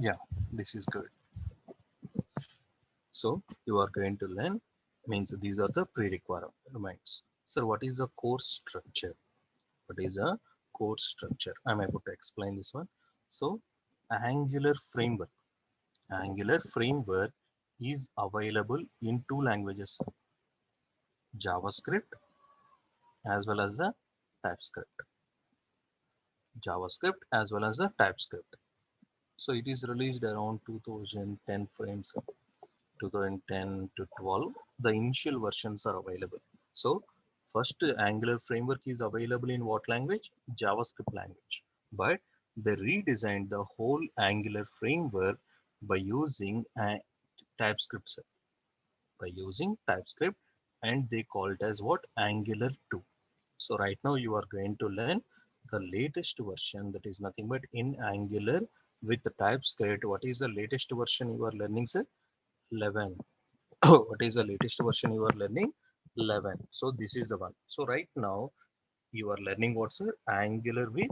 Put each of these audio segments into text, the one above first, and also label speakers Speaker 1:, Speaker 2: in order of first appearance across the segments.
Speaker 1: Yeah, this is good. So you are going to learn means these are the prerequirements. So what is the course structure? What is a course structure? I'm able to explain this one. So Angular framework. Angular framework is available in two languages, JavaScript as well as the TypeScript. JavaScript as well as the TypeScript. So it is released around 2010 frames, 2010 to 12. The initial versions are available. So first Angular framework is available in what language? JavaScript language. But they redesigned the whole Angular framework by using a TypeScript set. By using TypeScript, and they call it as what? Angular 2. So right now you are going to learn the latest version, that is nothing but in Angular with the TypeScript. What is the latest version you are learning, sir? 11. What is the latest version you are learning? 11. So this is the one. So right now you are learning what's sir? Angular with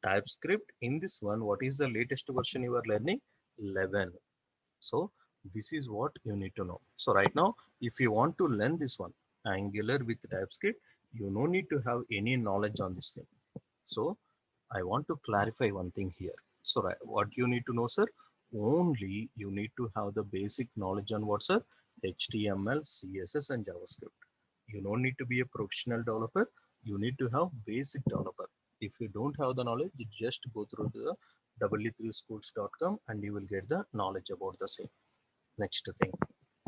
Speaker 1: TypeScript. In this one, what is the latest version you are learning? 11. So this is what you need to know. So right now, if you want to learn this one, Angular with TypeScript, you no need to have any knowledge on this thing. So I want to clarify one thing here. So right, what you need to know, sir? Only you need to have the basic knowledge on what, sir? HTML, CSS, and JavaScript. You don't need to be a professional developer. You need to have basic developer. If you don't have the knowledge, you just go through the w3schools.com and you will get the knowledge about the same. Next thing.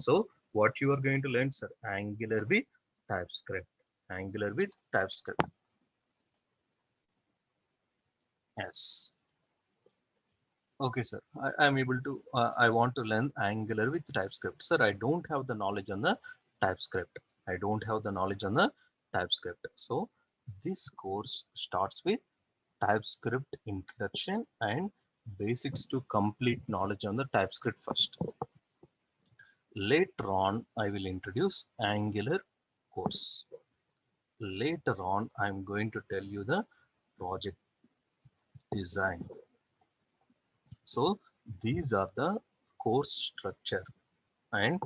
Speaker 1: So what you are going to learn, sir? Angular with TypeScript. Angular with TypeScript. Yes. Okay, sir. I am able to. I want to learn Angular with TypeScript, sir. I don't have the knowledge on the TypeScript. I don't have the knowledge on the TypeScript. So this course starts with TypeScript introduction and basics to complete knowledge on the TypeScript first. Later on, I will introduce Angular course. Later on, I'm going to tell you the project design. So these are the course structure, and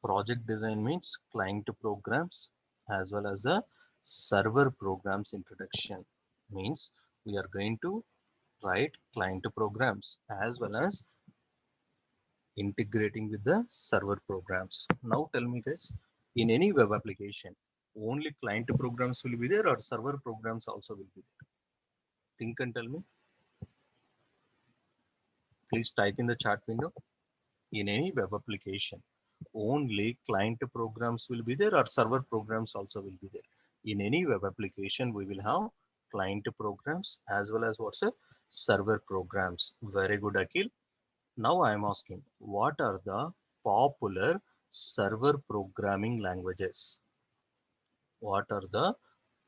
Speaker 1: project design means client programs as well as the server programs introduction. Means we are going to write client programs as well as integrating with the server programs. Now tell me guys, in any web application, only client programs will be there or server programs also will be there? Think and tell me. Please type in the chat window. In any web application, only client programs will be there or server programs also will be there? In any web application, we will have client programs as well as what's a server programs. Very good, Akhil. Now I am asking, what are the popular server programming languages? What are the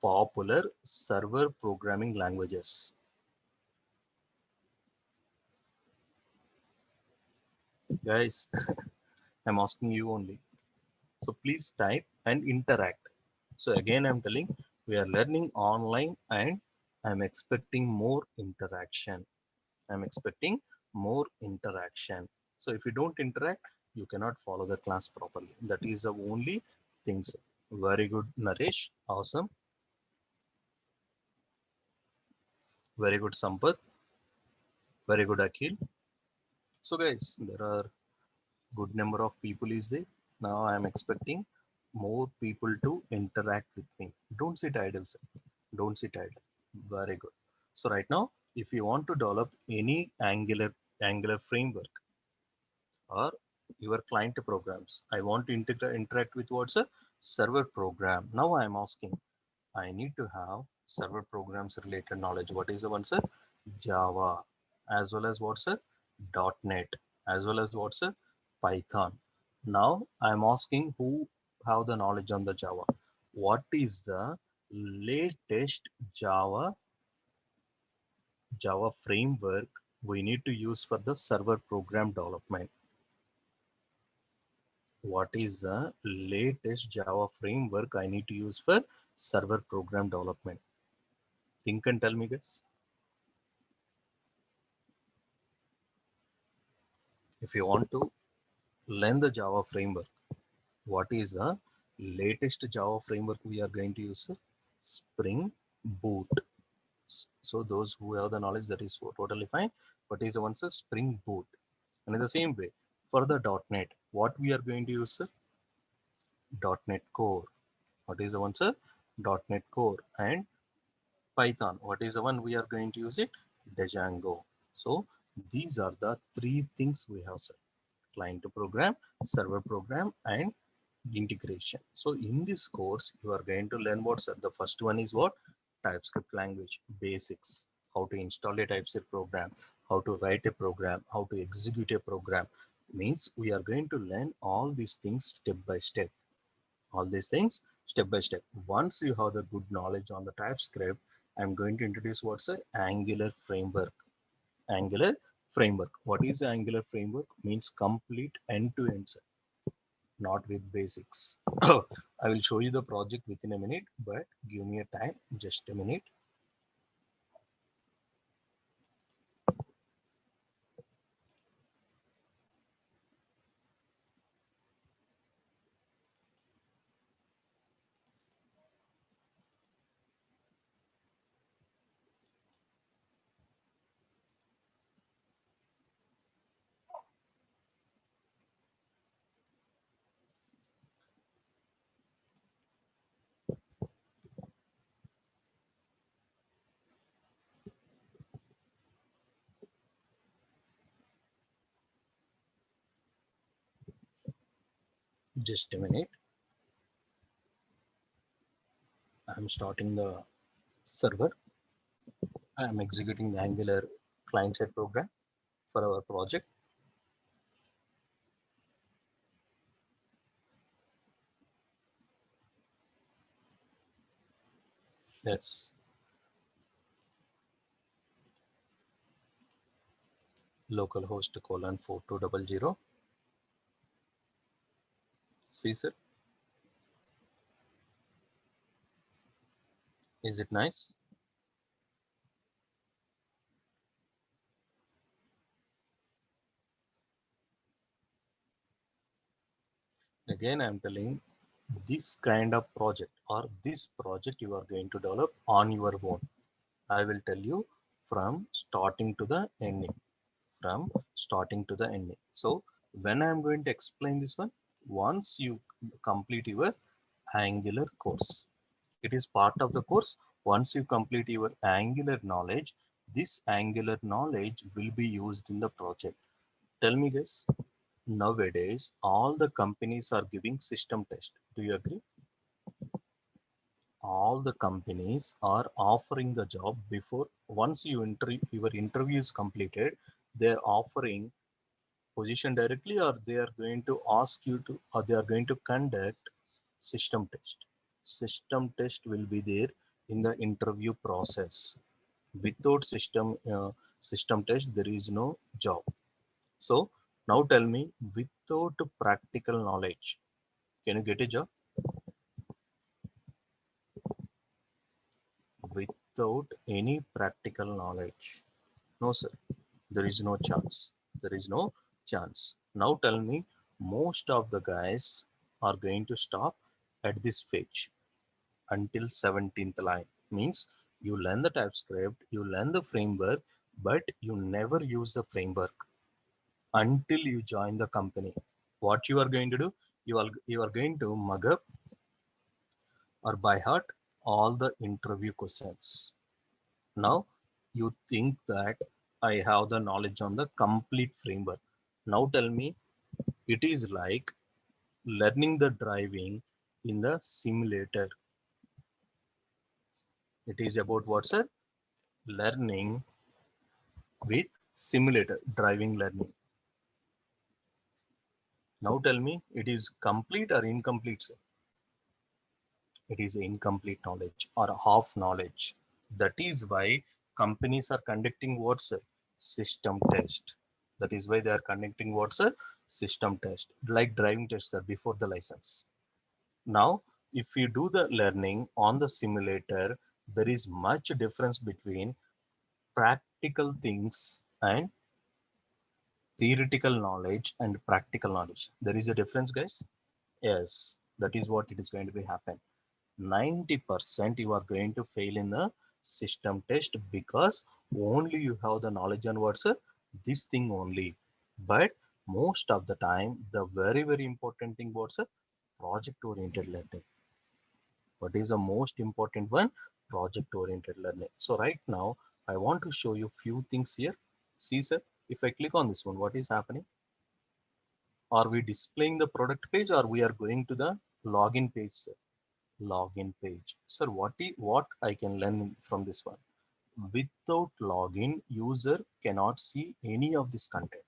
Speaker 1: popular server programming languages? Guys, I'm asking you only. So please type and interact. So again, I'm telling we are learning online and I'm expecting more interaction. I'm expecting more interaction. So if you don't interact, you cannot follow the class properly. That is the only things. Very good, Naresh. Awesome. Very good, Sampath. Very good, Akhil. So guys, there are good number of people is there. Now I am expecting more people to interact with me. Don't sit idle, sir. Don't sit idle. Very good. So right now, if you want to develop any Angular framework or your client programs, I want to interact with what's a server program. Now I am asking, I need to have server programs related knowledge. What is the one, sir? Java, as well as what's a .NET, as well as what's a Python. Now I'm asking who have the knowledge on the Java. What is the latest Java framework we need to use for the server program development? What is the latest Java framework I need to use for server program development? Think and tell me, guys. if you want to learn the Java framework, what is the latest Java framework we are going to use? Spring Boot. So those who have the knowledge, that is totally fine. But is the one, sir, Spring Boot. And in the same way, for the .NET, what we are going to use, sir? .NET Core. What is the one, sir? .NET Core. And Python, what is the one we are going to use it? Django. So these are the three things we have, sir: client to program, server program, and integration. So in this course, you are going to learn what, sir? The first one is what? TypeScript language basics. How to install a TypeScript program, how to write a program, how to execute a program. Means we are going to learn all these things step by step. All these things step by step. Once you have the good knowledge on the TypeScript, I'm going to introduce what's an Angular framework. Angular framework. What is the Angular framework? Means complete end-to-end, not with basics. I will show you the project within a minute, but give me a time, just a minute. Just a minute. I'm starting the server. I'm executing the Angular client-side program for our project. Yes. Localhost colon 4200. See, sir, is it nice? Again, I'm telling, this kind of project or this project you are going to develop on your own. I will tell you from starting to the ending. From starting to the ending. So when I'm going to explain this one, once you complete your Angular course, it is part of the course. Once you complete your Angular knowledge, this Angular knowledge will be used in the project. Tell me guys, nowadays all the companies are giving system test. Do you agree? All the companies are offering the job before, once your interview is completed, they're offering position directly, or they are going to ask you to, or they are going to conduct system test. System test will be there in the interview process. Without system test, there is no job. So now tell me, without practical knowledge, can you get a job? Without any practical knowledge, no sir, there is no chance. There is no chance. Now tell me, most of the guys are going to stop at this page until 17th line. Means you learn the TypeScript, you learn the framework, but you never use the framework until you join the company. What you are going to do? You are going to mug up or by heart all the interview questions. Now you think that I have the knowledge on the complete framework. Now tell me, it is like learning the driving in the simulator. It is about what, sir? Learning with simulator, driving learning. Now tell me, it is complete or incomplete, sir? It is incomplete knowledge or half knowledge. That is why companies are conducting what, sir? System test. That is why they are conducting what, sir? System test, like driving test, sir, before the license. Now, if you do the learning on the simulator, there is much difference between practical things and theoretical knowledge and practical knowledge. There is a difference, guys. Yes, that is what it is going to be happen. 90% you are going to fail in the system test because only you have the knowledge on what's this thing only. But most of the time, the very important thing what's a project oriented learning. What is the most important one? Project oriented learning. So right now, I want to show you few things here. See, sir, if I click on this one, what is happening? Are we displaying the product page or we are going to the login page, sir? Login page. Sir, what I can learn from this one? Without login, user cannot see any of this content.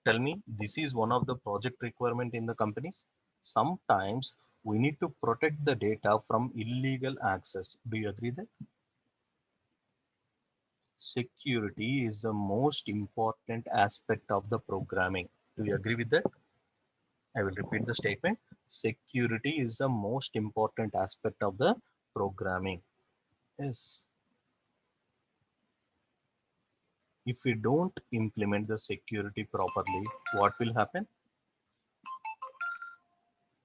Speaker 1: Tell me, this is one of the project requirement in the companies. Sometimes we need to protect the data from illegal access. Do you agree that? Security is the most important aspect of the programming. Do you agree with that? I will repeat the statement. Security is the most important aspect of the programming. Yes. If we don't implement the security properly, what will happen?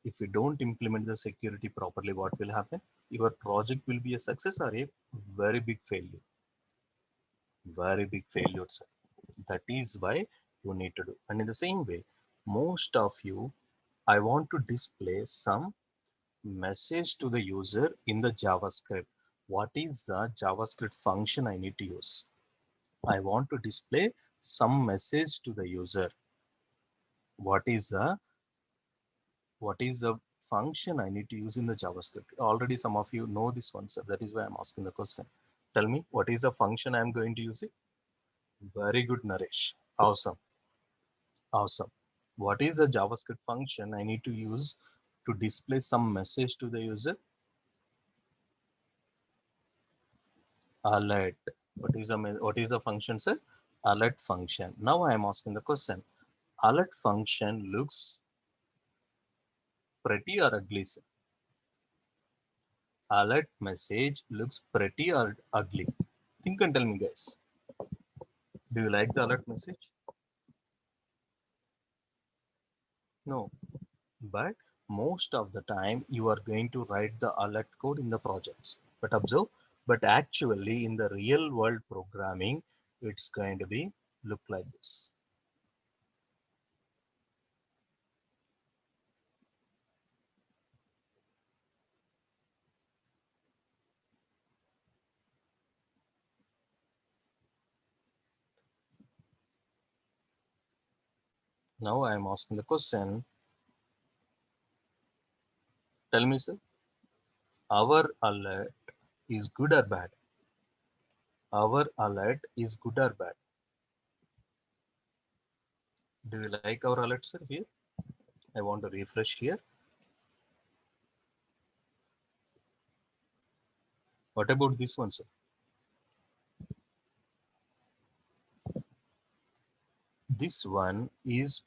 Speaker 1: If we don't implement the security properly, what will happen? Your project will be a success or a very big failure. Very big failure, sir. That is why you need to do. And in the same way, most of you, I want to display some message to the user in the JavaScript. What is the JavaScript function I need to use? I want to display some message to the user. What is the function I need to use in the JavaScript? Already some of you know this one, sir. That is why I'm asking the question. Tell me, what is the function I'm going to use it? Very good, Naresh. Awesome. Awesome. What is the JavaScript function I need to use to display some message to the user? Alert. What is the function, sir? Alert function. Now I am asking the question. Alert function looks pretty or ugly, sir? Alert message looks pretty or ugly? Think and tell me, guys. Do you like the alert message? No. But most of the time you are going to write the alert code in the projects. But observe, but actually in the real world programming, it's going to be look like this. Now I am asking the question. Tell me, sir, our alert is good or bad? Our alert is good or bad? Do you like our alert, sir? Here, I want to refresh here. What about this one, sir? This one is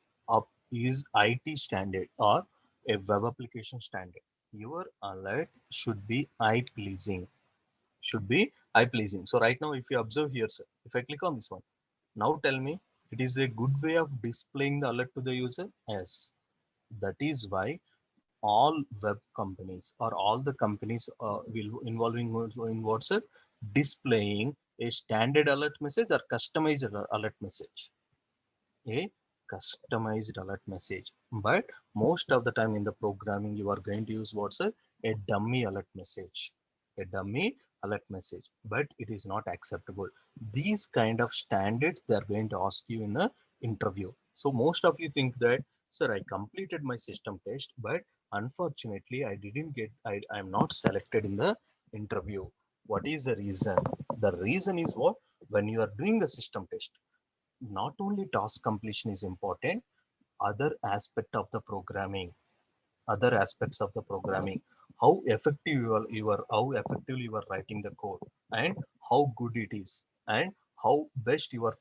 Speaker 1: IT standard or a web application standard. Your alert should be eye pleasing. Should be eye pleasing. So right now, if you observe here, sir, if I click on this one, now tell me, it is a good way of displaying the alert to the user? Yes. That is why all web companies or all the companies will involving in WhatsApp displaying a standard alert message or customized alert message. A customized alert message. But most of the time in the programming, you are going to use what's a dummy alert message. A dummy alert message, but it is not acceptable. These kind of standards they are going to ask you in the interview. So most of you think that, sir, I completed my system test, but unfortunately I didn't get, I am not selected in the interview. What is the reason? The reason is what? When you are doing the system test, not only task completion is important, other aspect of the programming, other aspects of the programming, how effective how effectively you are writing the code, and how good it is, and how best you are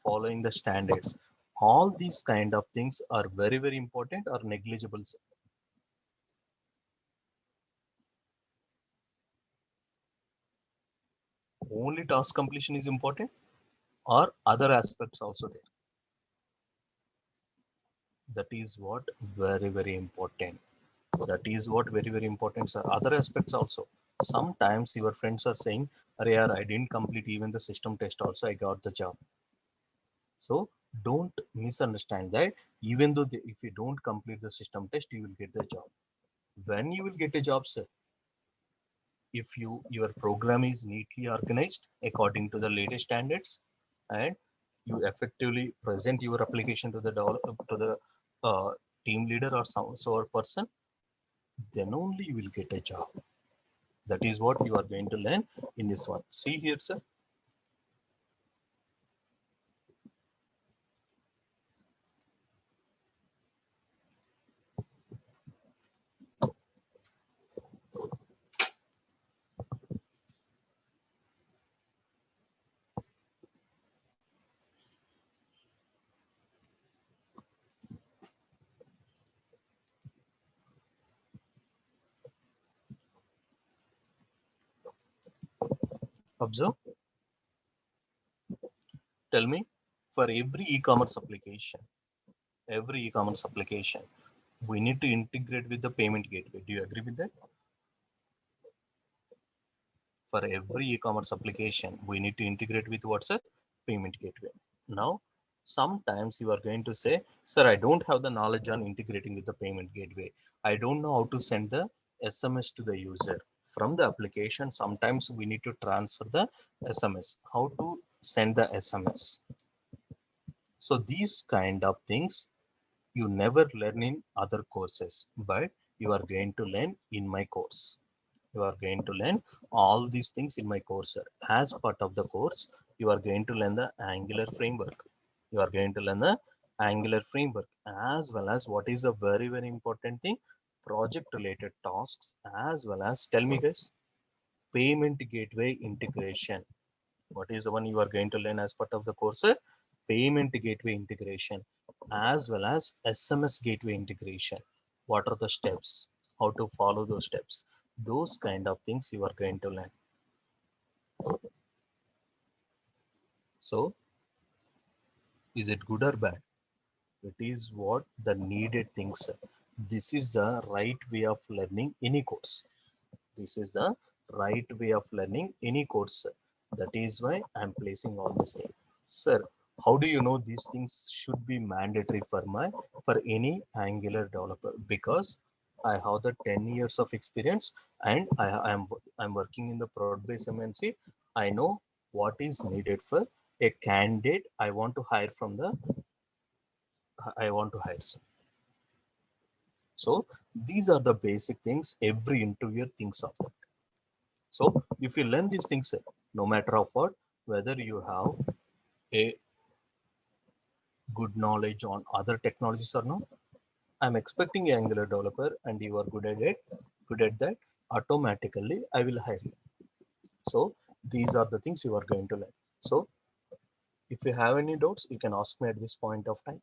Speaker 1: following the standards. All these kind of things are very important or negligible. Only task completion is important or other aspects also there? That is what very important. That is what very important, sir. Other aspects also. Sometimes your friends are saying, "Arey yaar, I didn't complete even the system test also, I got the job." So don't misunderstand that. Even though if you don't complete the system test, you will get the job. When you will get a job, sir, if your program is neatly organized according to the latest standards, and you effectively present your application to the uh, team leader or some sort of person, then only you will get a job. That is what you are going to learn in this one. See here, sir. Observe. Tell me, for every e-commerce application, we need to integrate with the payment gateway. Do you agree with that? For every e-commerce application, we need to integrate with what's a payment gateway. Now, sometimes you are going to say, sir, I don't have the knowledge on integrating with the payment gateway. I don't know how to send the SMS to the user. From the application, sometimes we need to transfer the SMS. How to send the SMS? So these kind of things you never learn in other courses, but you are going to learn in my course. You are going to learn all these things in my course, sir. As part of the course, you are going to learn the Angular framework. You are going to learn the Angular framework, as well as what is a very important thing, project related tasks, as well as, tell me guys, payment gateway integration. What is the one you are going to learn as part of the course, sir? Payment gateway integration, as well as SMS gateway integration. What are the steps? How to follow those steps? Those kind of things you are going to learn. So, is it good or bad? It is what the needed things, sir. This is the right way of learning any course. This is the right way of learning any course, sir. That is why I'm placing all this thing. Sir, how do you know these things should be mandatory for any Angular developer? Because I have the 10 years of experience, and I'm working in the prod-based MNC. I know what is needed for a candidate I want to hire. Sir. So these are the basic things every interviewer thinks of that. So if you learn these things, no matter of what, whether you have a good knowledge on other technologies or not, I'm expecting an Angular developer and you are good at that, automatically I will hire you. So these are the things you are going to learn. So if you have any doubts, you can ask me at this point of time.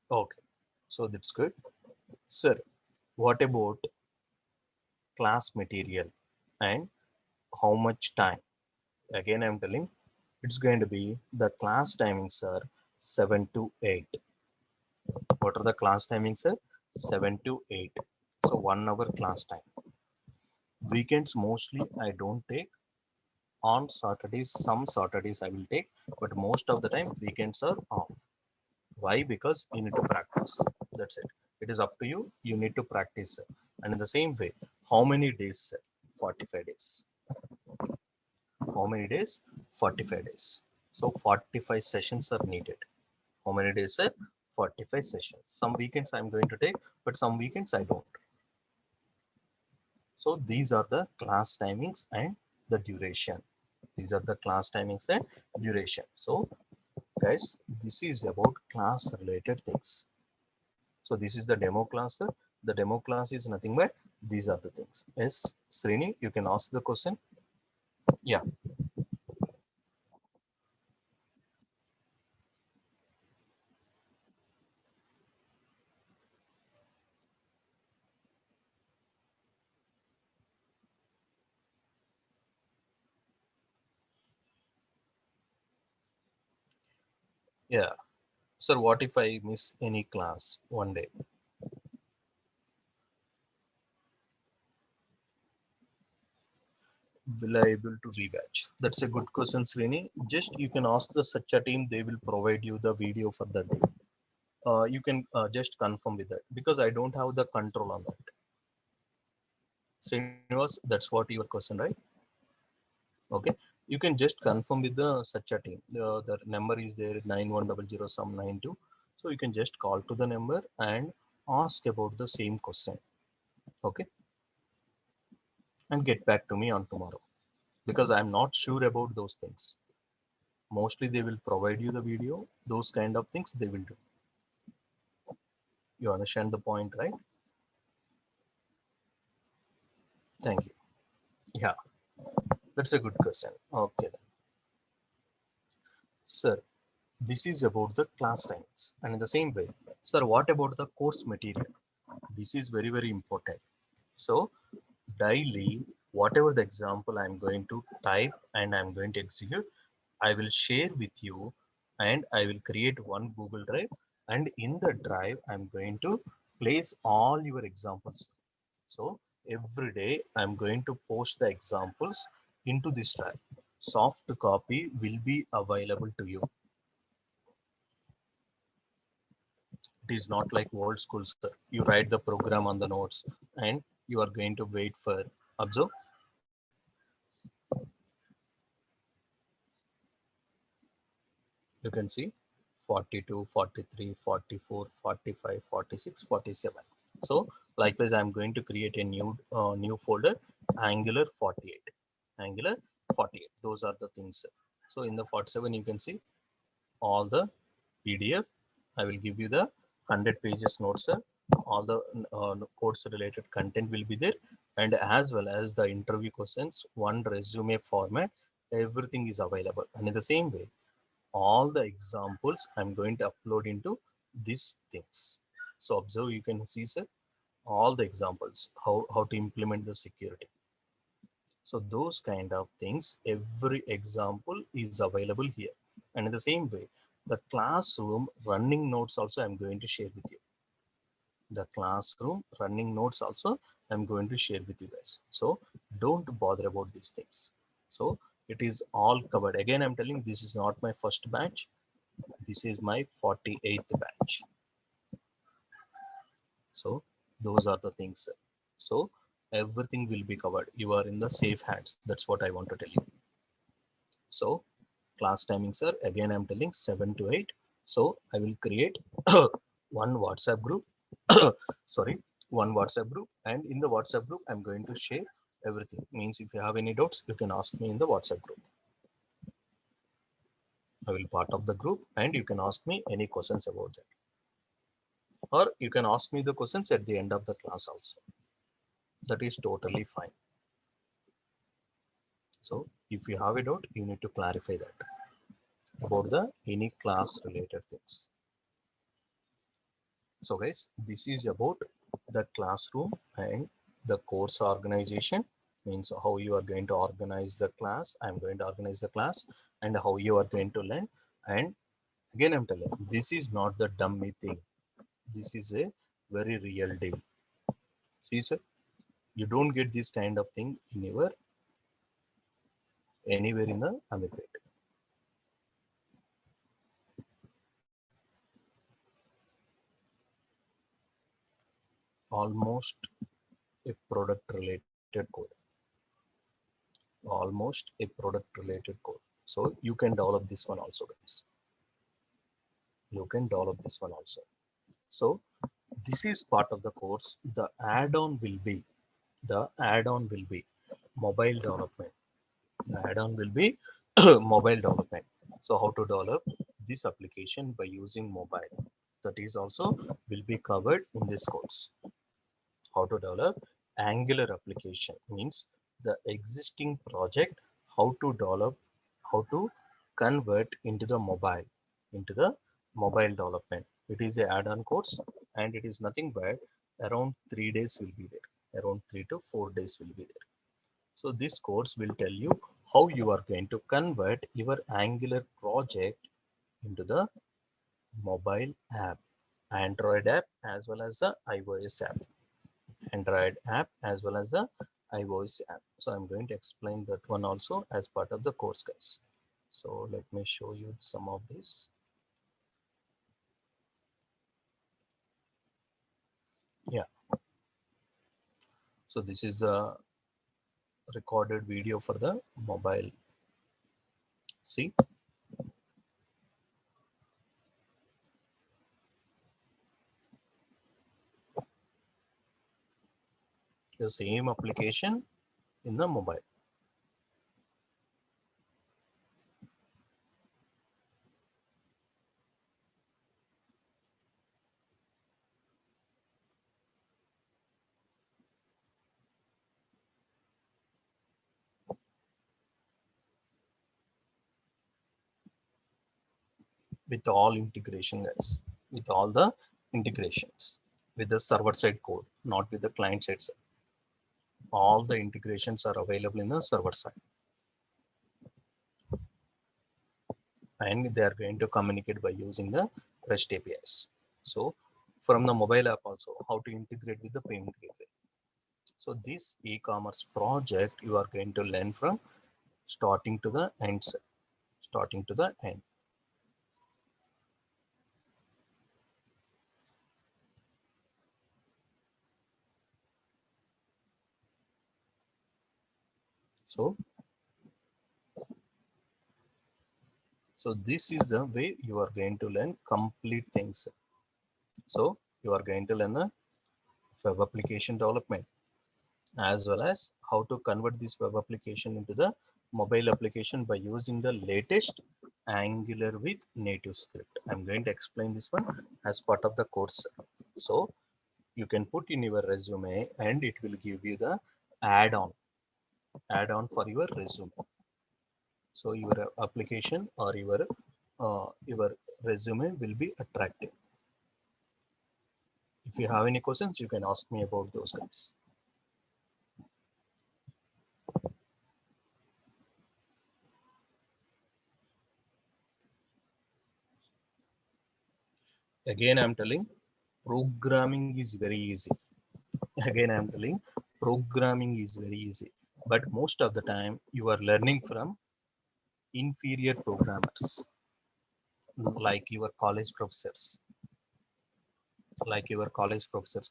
Speaker 1: Okay, so that's good. Sir, what about class material and how much time? Again, I'm telling it's going to be the class timings are 7 to 8. What are the class timings, sir? 7 to 8. So 1 hour class time. Weekends mostly I don't take. On Saturdays, some Saturdays I will take, but most of the time weekends are off. Why? Because you need to practice. That's it. It is up to you. You need to practice, sir. And in the same way, how many days, sir? 45 days. How many days? 45 days. So 45 sessions are needed. How many days, sir? 45 sessions. Some weekends I'm going to take, but some weekends I don't. So these are the class timings and the duration. These are the class timings and duration. So guys, this is about class related things. So this is the demo class, sir. The demo class is nothing but these are the things. Yes, Srini, you can ask the question. Yeah. Yeah. Sir, what if I miss any class one day? Will I able to rebatch? That's a good question, Srini. Just you can ask the Satya team, they will provide you the video for the day. You can just confirm with that because I don't have the control on that. Srinivas, that's what your question, right? Okay. You can just confirm with the Satya team. The number is there 9100 some 92. So you can just call to the number and ask about the same question. Okay. And get back to me on tomorrow because I'm not sure about those things. Mostly they will provide you the video, those kind of things they will do. You understand the point, right? Thank you. Yeah, that's a good question. Okay, then. Sir, this is about the class times. And in the same way, sir, what about the course material? This is very, very important. So daily, whatever the example I'm going to type and I'm going to execute, I will share with you and I will create one Google Drive. And in the drive, I'm going to place all your examples. So every day I'm going to post the examples into this drive. Soft copy will be available to you. It is not like old school, sir. You write the program on the notes and you are going to wait for observe. You can see 42, 43, 44, 45, 46, 47. So likewise, I'm going to create a new folder, Angular 48. Angular 48. Those are the things. So in the 47, you can see all the PDF. I will give you the 100 pages notes, sir. All the course related content will be there, and as well as the interview questions, one resume format, everything is available. And in the same way, all the examples I'm going to upload into these things. So observe, you can see, sir, all the examples, how to implement the security. So those kind of things, every example is available here. And in the same way, the classroom running notes also I'm going to share with you. The classroom running notes also I'm going to share with you guys. So don't bother about these things. So it is all covered. Again, I'm telling this is not my first batch. This is my 48th batch. So those are the things. So everything will be covered. You are in the safe hands. That's what I want to tell you. So class timings are again I'm telling 7 to 8. So I will create one WhatsApp group. Sorry, one WhatsApp group, and in the WhatsApp group I'm going to share everything. Means if you have any doubts, you can ask me in the WhatsApp group. I will part of the group and you can ask me any questions about that. Or you can ask me the questions at the end of the class also. That is totally fine. So if you have a doubt, you need to clarify that about the any class related things. So guys, this is about the classroom and the course organization, means how you are going to organize the class. I'm going to organize the class and how you are going to learn. And again, I'm telling this is not the dummy thing. This is a very real deal. See, sir, you don't get this kind of thing in your anywhere in the America. Almost a product related code. Almost a product related code. So you can develop this one also, guys. You can develop this one also. So this is part of the course. The add-on will be mobile development. The add-on will be mobile development. So how to develop this application by using mobile. That is also will be covered in this course. How to develop Angular application means the existing project, how to develop, how to convert into the mobile development. It is a add-on course, and it is nothing but around 3 days will be there. Around 3 to 4 days will be there. So this course will tell you how you are going to convert your Angular project into the mobile app, Android app as well as the iOS app. Android app as well as the iOS app. So I'm going to explain that one also as part of the course, guys. So let me show you some of this. Yeah. So this is the recorded video for the mobile. See, the same application in the mobile. With all integration, guys, with all the integrations, with the server side code, not with the client side. All the integrations are available in the server side, and they are going to communicate by using the REST APIs. So from the mobile app also, how to integrate with the payment gateway. So this e-commerce project you are going to learn from starting to the end, starting to the end. So this is the way you are going to learn complete things. So you are going to learn the web application development as well as how to convert this web application into the mobile application by using the latest Angular with native script. I'm going to explain this one as part of the course. So you can put in your resume and it will give you the add-on for your resume. So your application or your resume will be attractive. If you have any questions, you can ask me about those guys. Again, I'm telling programming is very easy. Again, I'm telling programming is very easy. But most of the time, you are learning from inferior programmers, like your college professors,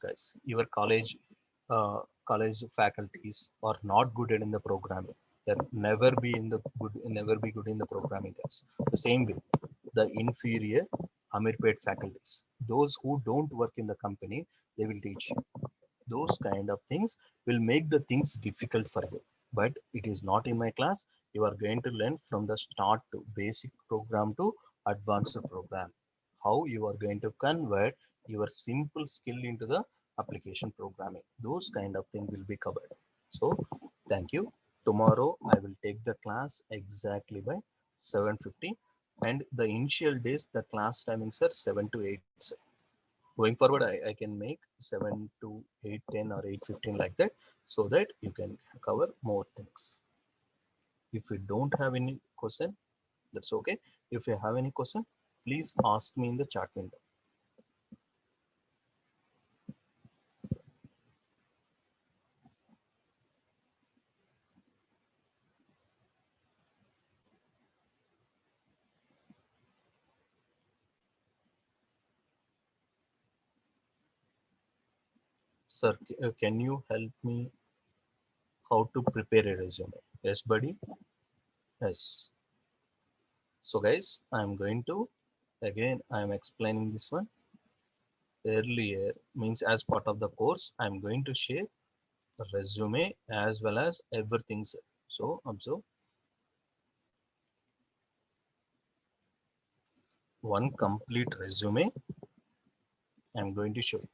Speaker 1: guys. Your college faculties are not good in the programming. They'll never be good in the programming, guys. The same way, the inferior Amirpet faculties, those who don't work in the company, they will teach you. Those kind of things will make the things difficult for you. But it is not in my class. You are going to learn from the start to basic program to advanced program. How you are going to convert your simple skill into the application programming. Those kind of things will be covered. So thank you. Tomorrow I will take the class exactly by 7:50, and the initial days the class timings are 7 to 8. Going forward, I can make 7 to 8:10 or 8:15 like that, so that you can cover more things. If you don't have any question, that's okay. If you have any question, please ask me in the chat window. Sir, can you help me how to prepare a resume? Yes, buddy. Yes. So guys, I'm going to, again, I'm explaining this one earlier, means as part of the course, I'm going to share a resume as well as everything. So observe one complete resume I'm going to show you.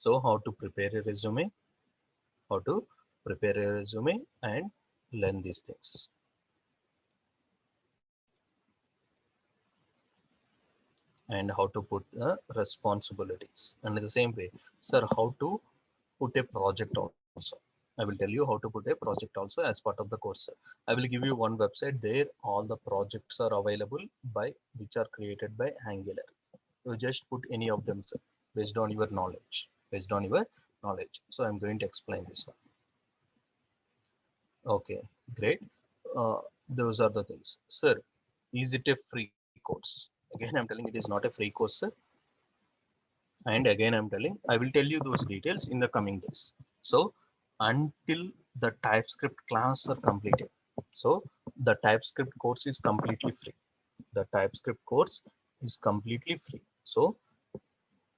Speaker 1: So how to prepare a resume, how to prepare a resume and learn these things. And how to put the responsibilities. And in the same way, sir, how to put a project also. I will tell you how to put a project also as part of the course, sir. I will give you one website there. All the projects are available by which are created by Angular. You just put any of them, sir, based on your knowledge. Based on your knowledge. So I'm going to explain this one. Okay, great. Uh, those are the things, sir. Is it a free course? Again, I'm telling it is not a free course, sir. And again, I'm telling, I will tell you those details in the coming days. So until the TypeScript class are completed. So the TypeScript course is completely free. The TypeScript course is completely free. So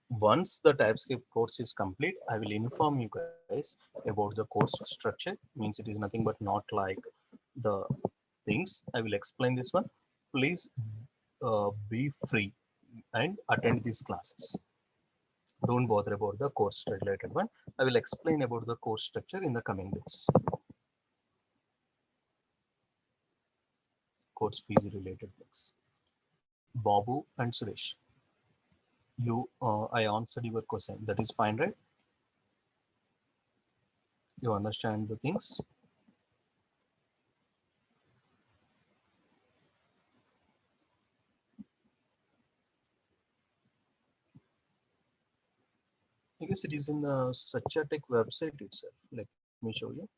Speaker 1: once the TypeScript course is complete, I will inform you guys about the course structure. Means it is nothing but not like the things. I will explain this one. Please be free and attend these classes. Don't bother about the course related one. I will explain about the course structure in the coming days. Course fees related things. Babu and Suresh, I answered your question. That is fine, right? You understand the things. I guess it is in the Satya Tech website itself. Let me show you.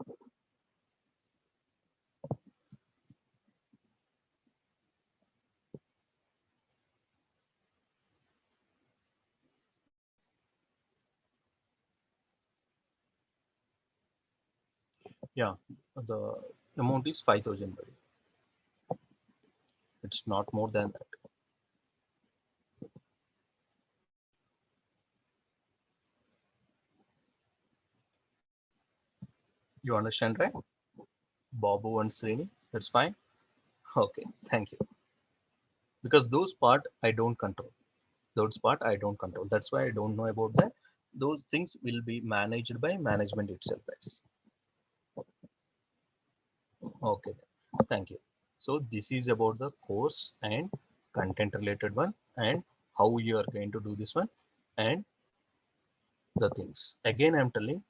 Speaker 1: Yeah, the amount is 5,000. It's not more than that. You understand, right? Babu and Srini, that's fine. Okay, thank you. Because those part I don't control. Those part I don't control. That's why I don't know about that. Those things will be managed by management itself, guys. Okay, thank you. So this is about the course and content related one and how you are going to do this one and the things. Again, I'm telling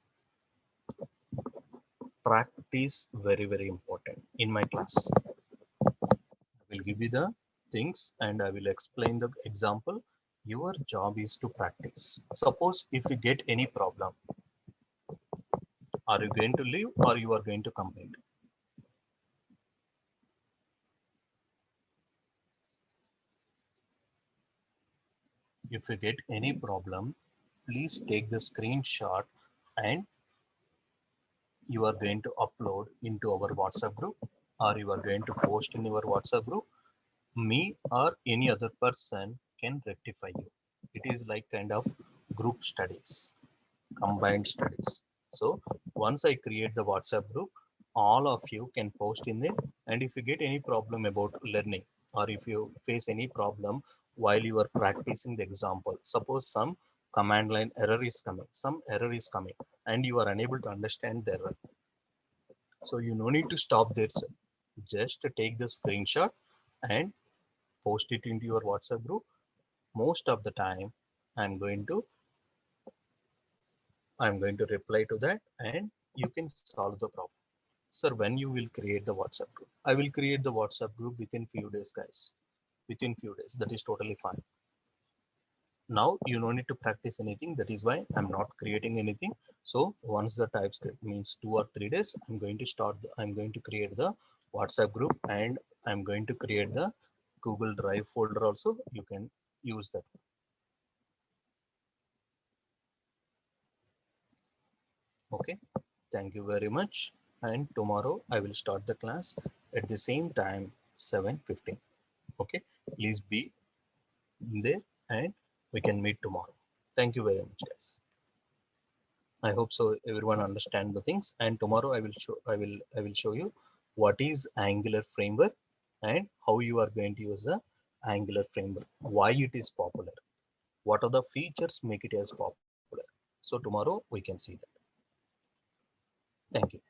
Speaker 1: practice very important in my class. I will give you the things and I will explain the example. Your job is to practice. Suppose if you get any problem, are you going to leave or you are going to complete? If you get any problem, please take the screenshot and you are going to upload into our WhatsApp group or you are going to post in your WhatsApp group. Me or any other person can rectify you. It is like kind of group studies, combined studies. So once I create the WhatsApp group, all of you can post in there. And if you get any problem about learning or if you face any problem while you are practicing the example, suppose some command line error is coming, some error is coming, and you are unable to understand the error. So you no need to stop there, sir. Just take the screenshot and post it into your WhatsApp group. Most of the time, I'm going to reply to that and you can solve the problem. Sir, when you will create the WhatsApp group? I will create the WhatsApp group within few days, guys. Within few days, that is totally fine. Now you don't need to practice anything. That is why I'm not creating anything. So once the TypeScript means 2 or 3 days, I'm going to create the WhatsApp group and I'm going to create the Google Drive folder also. You can use that. Okay. Thank you very much. And tomorrow I will start the class at the same time, 7:15. Okay. Please be there and we can meet tomorrow. Thank you very much, guys. I hope so everyone understand the things and tomorrow I will show you what is Angular framework and how you are going to use the Angular framework, why it is popular, what are the features make it as popular. So tomorrow we can see that. Thank you.